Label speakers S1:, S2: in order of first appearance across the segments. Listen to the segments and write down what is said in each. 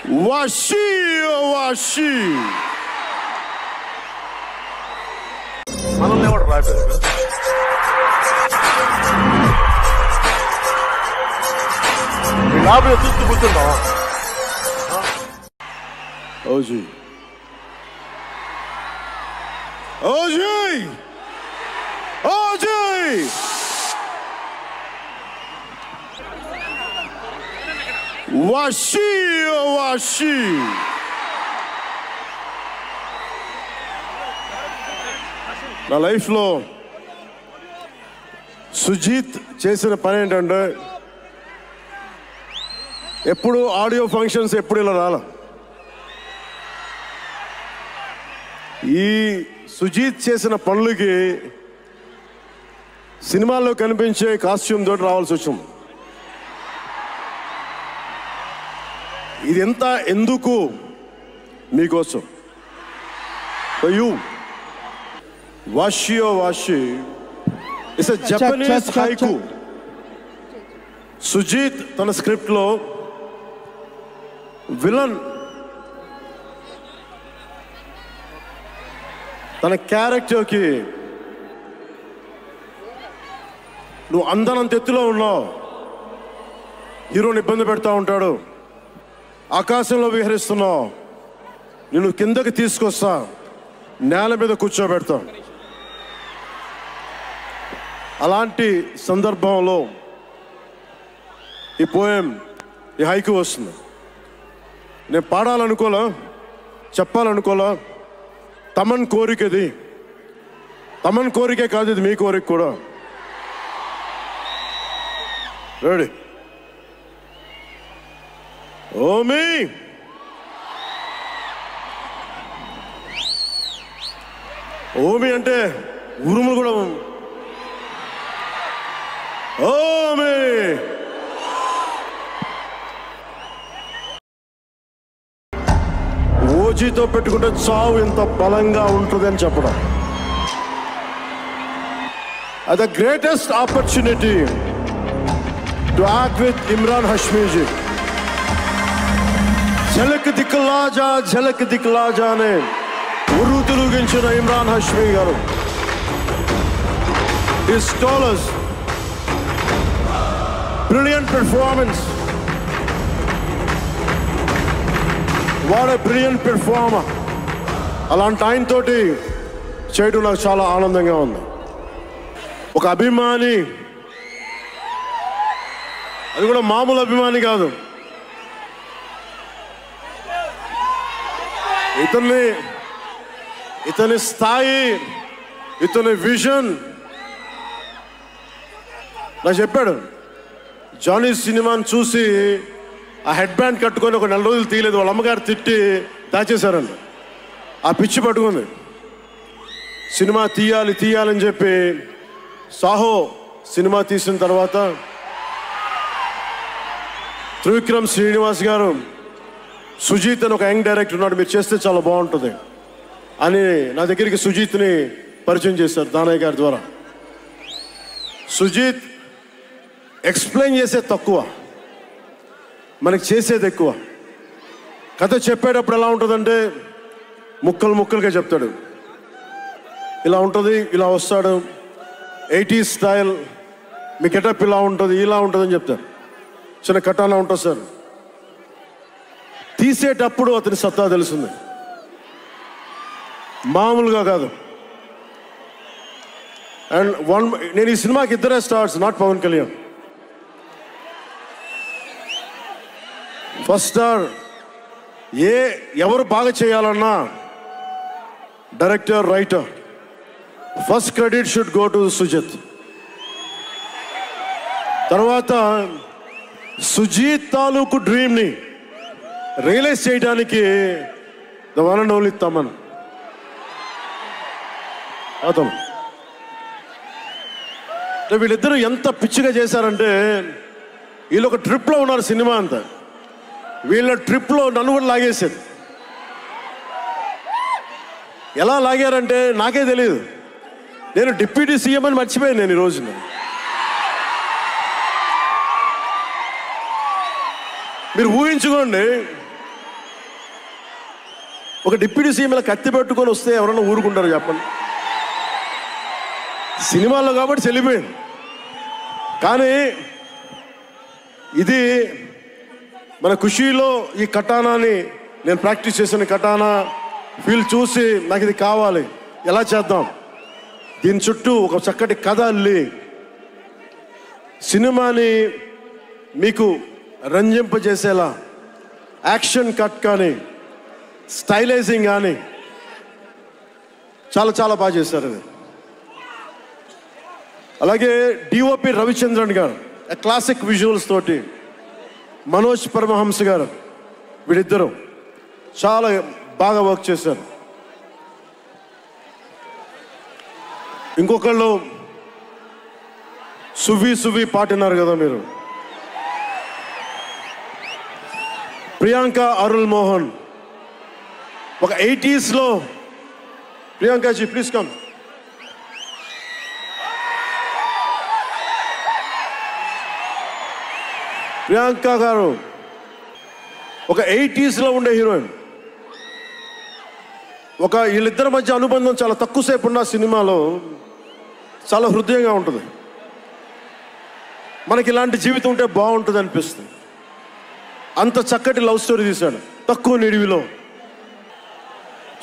S1: వాషి వాషి
S2: మనల్ని ఎవడు రాయలేదు లాభం చూస్తూ కూర్చుంటావా
S1: OG OG OG Vashi Vashi నా లైఫ్లో సుజీత్ చేసిన పని ఏంటంటే ఎప్పుడు ఆడియో ఫంక్షన్స్ ఎప్పుడు ఇలా రాల. ఈ సుజీత్ చేసిన పనులకి సినిమాల్లో కనిపించే కాస్ట్యూమ్ తోటి రావాల్సి వచ్చింది. ఇది ఎంత ఎందుకు మీకోసం. యూ వాషియో వాషి it's a Japanese haiku. Sujeeth తన స్క్రిప్ట్లో విలన్ తన క్యారెక్టర్కి నువ్వు అందనంత ఎత్తులో ఉన్నావు, హీరోని ఇబ్బంది పెడతా ఉంటాడు, ఆకాశంలో విహరిస్తున్నావు, నిన్ను కిందకి తీసుకొస్తా, నేల మీద కూర్చోబెడతా. అలాంటి సందర్భంలో ఈ పోయం ఈ హైకు వస్తుంది. నేను పాడాలనుకోలా, చెప్పాలనుకోలా. తమన్ కోరికది, తమన్ కోరికే కాదు, ఇది మీ కోరిక కూడా. రెడీ? ఓమి ఓమి అంటే ఉరుములు కూడా. ఓమి ఓజీతో పెట్టుకుంటే చావు ఇంత బలంగా ఉంటుంది అని చెప్పడం. అది the greatest opportunity to act with Imran Hashmi ji. Jhalak Dikhla Jaa అనే ఉర్రు తిరిగించిన ఇమ్రాన్ హష్మీ గారు. His scholars, brilliant performance. What a brilliant performer. అలాంటి ఆయన తోటి చేయడం నాకు చాలా ఆనందంగా ఉంది. ఒక అభిమాని, అది కూడా మామూలు అభిమాని కాదు. ఇతని స్థాయి, ఇతని విజన్ నాకు చెప్పాడు. జానీ సినిమాని చూసి ఆ హెడ్ బ్యాండ్ కట్టుకొని ఒక 4 రోజులు తీయలేదు, వాళ్ళ అమ్మగారు తిట్టి దాచేశారండి. ఆ పిచ్చి పట్టుకుంది. సినిమా తీయాలని చెప్పి సాహో సినిమా తీసిన తర్వాత త్రివిక్రమ్ శ్రీనివాస్ గారు, సుజీత్ అని ఒక యంగ్ డైరెక్టర్ ఉన్నాడు, మీరు చేస్తే చాలా బాగుంటుంది అని నా దగ్గరికి సుజీత్ని పరిచయం చేశారు దానయ్య గారి ద్వారా. సుజీత్ ఎక్స్ప్లెయిన్ చేసేది తక్కువ, మనకి చేసేది ఎక్కువ. కథ చెప్పేటప్పుడు ఎలా ఉంటుందంటే ముక్కలుగా చెప్తాడు. ఇలా ఉంటుంది, ఇలా వస్తాడు, 80s స్టైల్, మీ గెటప్ ఇలా ఉంటుంది, ఇలా ఉంటుందని చెప్తారు. చిన్న కటానా ఉంటుంది సార్. తీసేటప్పుడు అతని సత్తా తెలుస్తుంది, మామూలుగా కాదు. అండ్ నేను ఈ సినిమాకి ఇద్దరే stars, not Pawan Kalyan. First star ఎవరు బాగా చేయాలన్నా director, writer, first credit should go to Sujeeth. తర్వాత సుజీత్ తాలూకు డ్రీమ్ని రియలైజ్ చేయడానికి the one and only Thaman. అతను వీళ్ళిద్దరూ ఎంత పిచ్చిగా చేశారంటే, వీళ్ళు ఒక ట్రిప్లో ఉన్నారు సినిమా అంతా. వీళ్ళ ట్రిప్లో నన్ను కూడా లాగేశారు. ఎలా లాగారంటే నాకే తెలియదు. నేను డిప్యూటీ సీఎం అని మర్చిపోయాను నేను ఈ రోజున. మీరు ఊహించుకోండి, ఒక డిప్యూటీ సీఎం ఇలా కత్తి పెట్టుకొని వస్తే ఎవరన్నా ఊరుకుంటారు చెప్పండి? సినిమాల్లో కాబట్టి చెల్లిపోయింది. కానీ ఇది మన ఖుషీలో ఈ కటానాని నేను ప్రాక్టీస్ చేసిన కటానా ఫీల్ చూసి నాకు ఇది కావాలి, ఎలా చేద్దాం, దీని చుట్టూ ఒక చక్కటి కథ అల్లి సినిమాని మీకు రంజింపజేసేలా యాక్షన్ కట్ కానీ స్టైలైజింగ్ కానీ చాలా చాలా బాగా చేశారు అది. అలాగే డిఓపి రవిచంద్రన్ గారు క్లాసిక్ విజువల్స్ తోటి, మనోజ్ పరమహంస గారు, వీళ్ళిద్దరూ చాలా బాగా వర్క్ చేశారు. ఇంకొకళ్ళు సువి సువి పాటినారు కదా మీరు, ప్రియాంక అరుల్ మోహన్. ఒక 80s లో ప్రియాంకాజీ ప్లీజ్ కమ్. ప్రియాంక గారు ఒక 80s లో ఉండే హీరోయిన్. వీళ్ళిద్దరి మధ్య అనుబంధం చాలా తక్కువసేపు ఉన్న సినిమాలో చాలా హృదయంగా ఉంటుంది. మనకి ఇలాంటి జీవితం ఉంటే బాగుంటుంది అనిపిస్తుంది. అంత చక్కటి లవ్ స్టోరీ తీశాడు తక్కువ నిడివిలో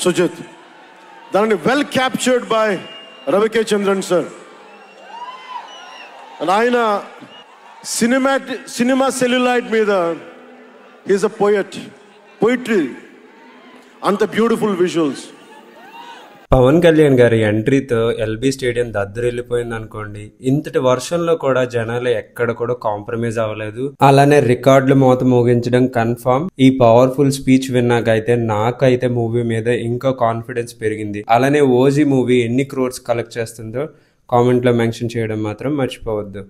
S1: సుజిత్. దానిని well captured by రవికే Chandran sir. ఆయన సినిమా సెల్యులాయిడ్ మీద హీఈస్ అ పోయిట్రీ, అంత బ్యూటిఫుల్ విజువల్స్.
S2: పవన్ కళ్యాణ్ గారి ఎంట్రీతో ఎల్బీ స్టేడియం దద్దరిల్లిపోయింది అనుకోండి. ఇంతటి వర్షంలో కూడా జనాలు ఎక్కడ కూడా కాంప్రమైజ్ అవ్వలేదు. అలానే రికార్డులు మోత మోగించడం కన్ఫర్మ్. ఈ పవర్ఫుల్ స్పీచ్ విన్నాకైతే నాకైతే మూవీ మీద ఇంకా కాన్ఫిడెన్స్ పెరిగింది. అలానే ఓజీ మూవీ ఎన్ని క్రోర్స్ కలెక్ట్ చేస్తుందో కామెంట్లో మెన్షన్ చేయడం మాత్రం మర్చిపోవద్దు.